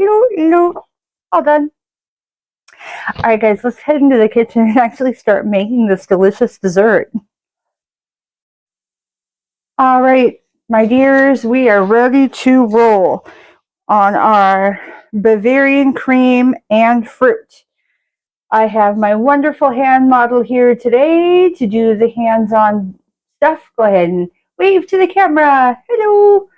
All done. All right, guys, let's head into the kitchen and actually start making this delicious dessert. All right, my dears, we are ready to roll on our Bavarian cream and fruit. I have my wonderful hand model here today to do the hands-on stuff. Go ahead and wave to the camera. Hello.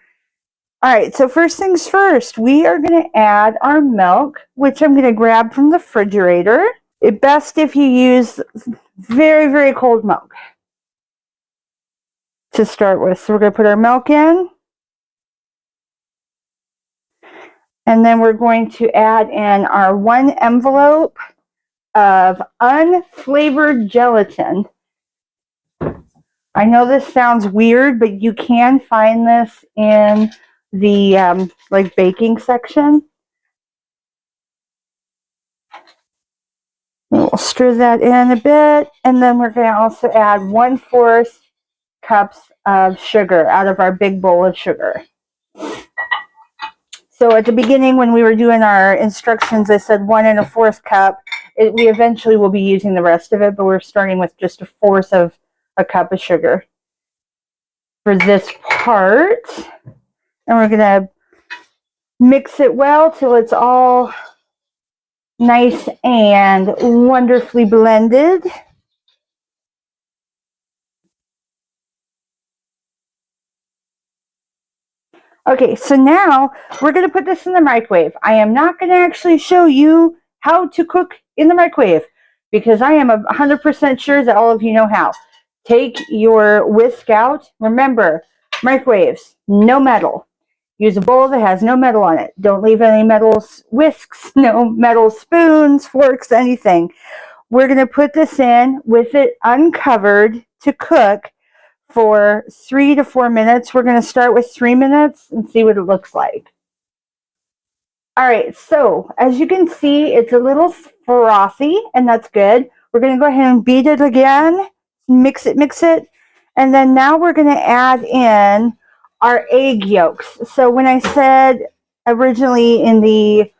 All right, so first things first, we are going to add our milk, which I'm going to grab from the refrigerator. It's best if you use very, very cold milk to start with. So we're going to put our milk in. And then we're going to add in our 1 envelope of unflavored gelatin. I know this sounds weird, but you can find this in the like baking section. We'll stir that in a bit, and then we're going to also add 1/4 cups of sugar out of our big bowl of sugar. So at the beginning, when we were doing our instructions, I said 1 1/4 cup. We eventually will be using the rest of it, but we're starting with just 1/4 of a cup of sugar for this part. And we're going to mix it well till it's all nice and wonderfully blended. Okay, so now we're going to put this in the microwave. I am not going to actually show you how to cook in the microwave because I am 100% sure that all of you know how. Take your whisk out. Remember, microwaves, no metal. Use a bowl that has no metal on it. Don't leave any metal whisks, no metal spoons, forks, anything. We're going to put this in with it uncovered to cook for 3 to 4 minutes. We're going to start with 3 minutes and see what it looks like. All right, so as you can see, it's a little frothy, and that's good. We're going to go ahead and beat it again, mix it, and then now we're going to add in our egg yolks. So when I said originally in the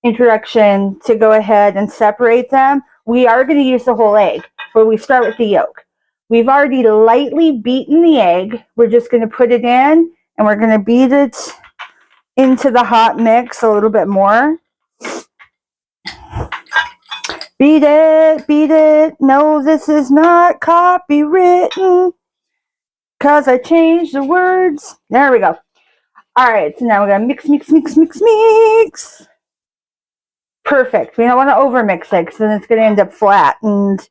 introduction to go ahead and separate them, we are going to use the whole egg, but we start with the yolk. We've already lightly beaten the egg. We're just going to put it in, and we're going to beat it into the hot mix a little bit more. Beat it, beat it. No, this is not copywritten because I changed the words. There we go. All right, so now we're going to mix. Perfect. We don't want to overmix it because then it's going to end up flat. And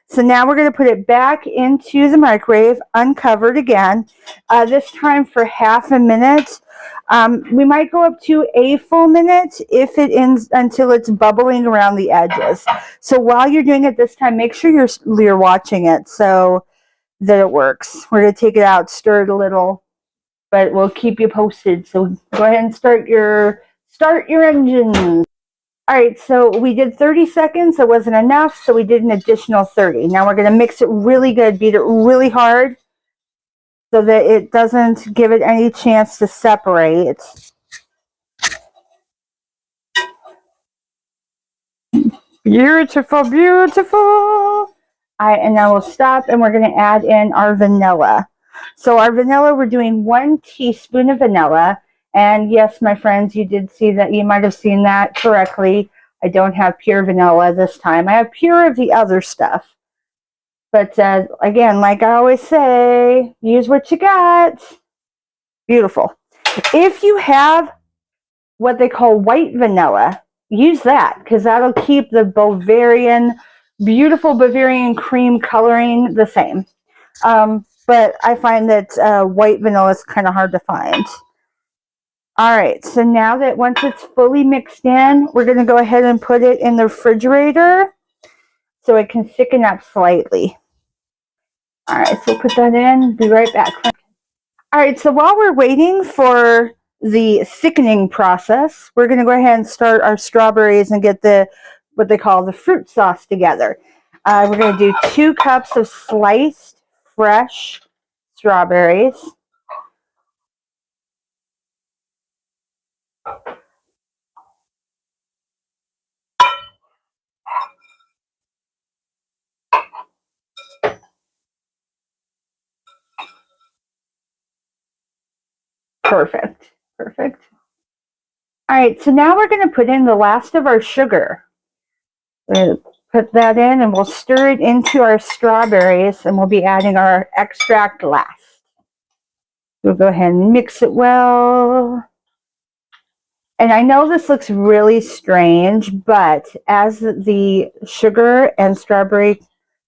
so now we're going to put it back into the microwave, uncovered again, this time for half a minute. We might go up to a full minute if it ends until it's bubbling around the edges. So while you're doing it this time, make sure you're watching it so that it works. We're going to take it out, stir it a little, but we'll keep you posted. So go ahead and start your engine. All right, so we did 30 seconds. It wasn't enough, so we did an additional 30. Now we're going to mix it really good, beat it really hard so that it doesn't give it any chance to separate. Beautiful, beautiful. And now we'll stop, and we're going to add in our vanilla. So our vanilla, we're doing 1 teaspoon of vanilla. And yes, my friends, you did see that. You might have seen that correctly. I don't have pure vanilla this time. I have pure of the other stuff. But again, like I always say, use what you got. Beautiful. If you have what they call white vanilla, use that because that'll keep the beautiful Bavarian cream coloring the same. But I find that white vanilla is kind of hard to find. All right, so now that once it's fully mixed in, we're going to go ahead and put it in the refrigerator so it can thicken up slightly. All right, so put that in. Be right back. All right, so while we're waiting for the thickening process, we're going to go ahead and start our strawberries and get what they call the fruit sauce together. We're going to do 2 cups of sliced fresh strawberries. Perfect. Perfect. All right, so now we're going to put in the last of our sugar. We're going to put that in and we'll stir it into our strawberries, and we'll be adding our extract last. We'll go ahead and mix it well. And I know this looks really strange, but as the sugar and strawberry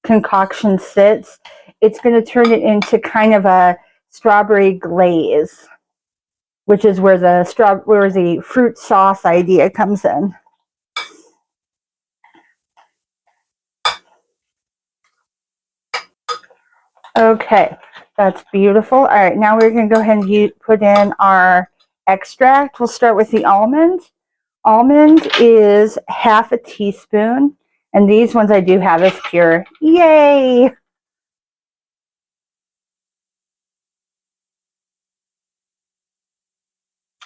concoction sits, it's going to turn it into kind of a strawberry glaze, which is where the fruit sauce idea comes in. Okay, that's beautiful. All right, now we're going to go ahead and put in our extract. We'll start with the almond. Almond is half a teaspoon, and these ones I do have as pure. Yay!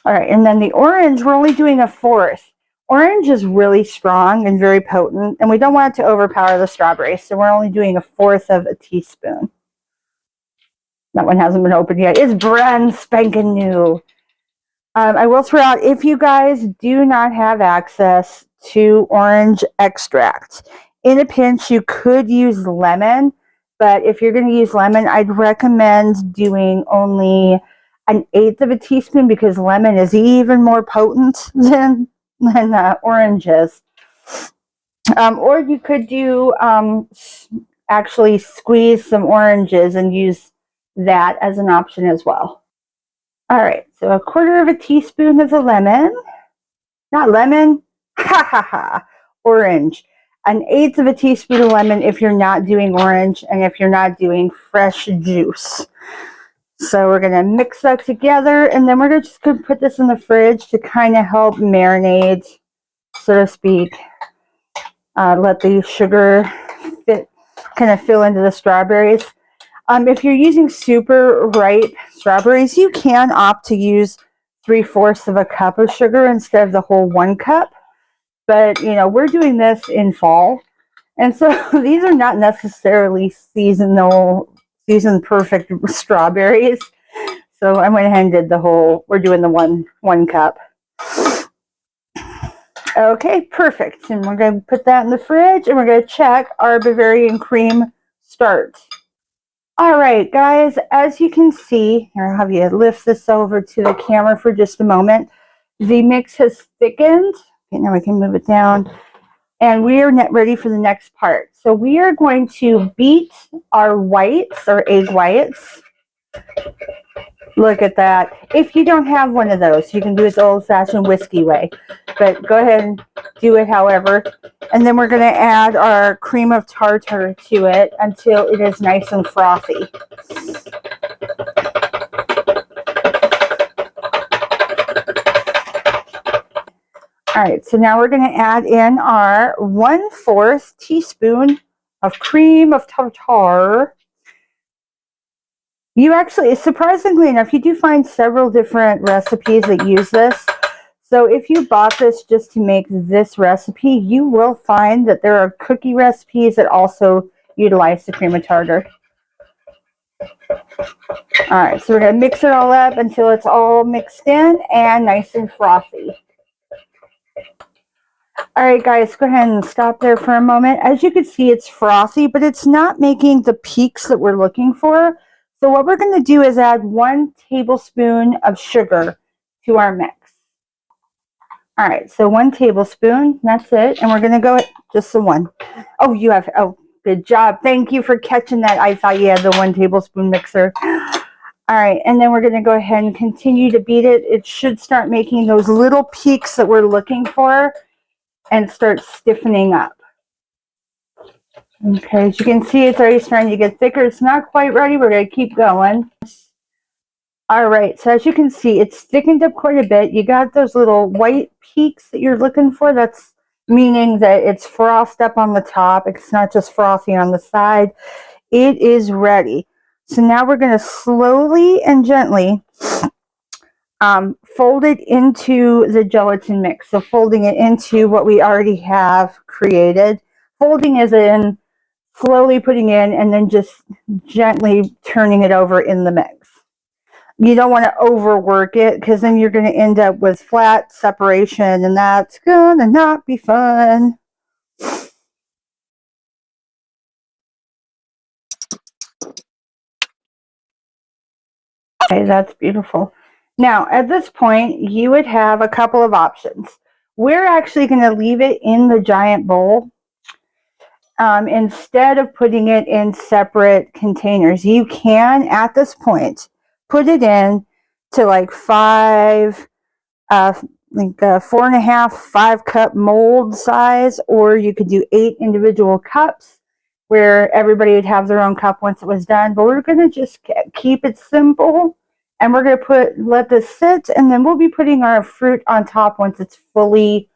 All right, and then the orange, we're only doing a fourth. Orange is really strong and very potent, and we don't want it to overpower the strawberry, so we're only doing a fourth of a teaspoon. That one hasn't been opened yet. It's brand spanking new. I will throw out, if you guys do not have access to orange extract, in a pinch you could use lemon, but if you're going to use lemon, I'd recommend doing only 1/8 of a teaspoon, because lemon is even more potent than oranges. Or you could do actually squeeze some oranges and use that as an option as well. All right, so 1/4 of a teaspoon of the lemon, not lemon, ha ha ha, orange. 1/8 of a teaspoon of lemon if you're not doing orange and if you're not doing fresh juice. So we're going to mix that together, and then we're just going to put this in the fridge to kind of help marinate, so to speak. Let the sugar kind of fill into the strawberries. If you're using super ripe strawberries, you can opt to use 3/4 of a cup of sugar instead of the whole 1 cup. But, you know, we're doing this in fall, and so these are not necessarily season perfect strawberries. So I went ahead and did we're doing the one cup. Okay, perfect. And we're going to put that in the fridge, and we're going to check our Bavarian cream start. All right, guys, as you can see, here, I'll have you lift this over to the camera for just a moment. The mix has thickened. Okay, now we can move it down. And we are ready for the next part. So we are going to beat our whites, our egg whites. Look at that. If you don't have one of those, you can do it the old-fashioned whiskey way. But go ahead and do it however. And then we're going to add our cream of tartar to it until it is nice and frothy. All right, so now we're going to add in our 1/4 teaspoon of cream of tartar. You actually, surprisingly enough, you do find several different recipes that use this. So if you bought this just to make this recipe, you will find that there are cookie recipes that also utilize the cream of tartar. All right, so we're going to mix it all up until it's all mixed in and nice and frothy. All right, guys, go ahead and stop there for a moment. As you can see, it's frothy, but it's not making the peaks that we're looking for. So what we're going to do is add 1 tablespoon of sugar to our mix. All right, so 1 tablespoon, that's it. And we're going to go at just the one. Oh, good job. Thank you for catching that. I thought you had the 1 tablespoon mixer. All right, and then we're going to go ahead and continue to beat it. It should start making those little peaks that we're looking for and start stiffening up. Okay, as you can see, it's already starting to get thicker. It's not quite ready. We're going to keep going. All right, so as you can see, it's thickened up quite a bit. You got those little white peaks that you're looking for. That's meaning that it's frothed up on the top. It's not just frothy on the side. It is ready. So now we're going to slowly and gently fold it into the gelatin mix. So folding it into what we already have created. Folding is in slowly putting in and then just gently turning it over in the mix. you don't want to overwork it, because then you're going to end up with flat separation, and that's going to not be fun. Okay, that's beautiful. Now, at this point, you would have a couple of options. We're actually going to leave it in the giant bowl instead of putting it in separate containers. You can, at this point, put it in to like 4.5, 5 cup mold size, or you could do 8 individual cups where everybody would have their own cup once it was done. But we're going to just keep it simple, and we're going to let this sit, and then we'll be putting our fruit on top once it's fully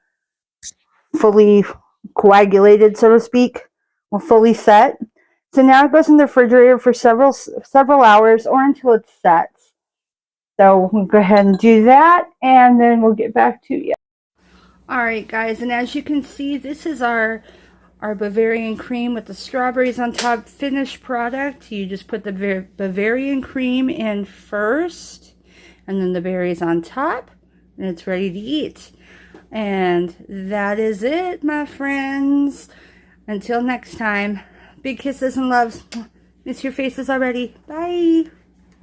coagulated, so to speak, or fully set. So now it goes in the refrigerator for several hours, or until it sets. So we'll go ahead and do that, and then we'll get back to you. Alright guys, and as you can see, this is our Bavarian cream with the strawberries on top, finished product. You just put the Bavarian cream in first, and then the berries on top, and it's ready to eat. And that is it, my friends. Until next time, big kisses and loves. Miss your faces already. Bye.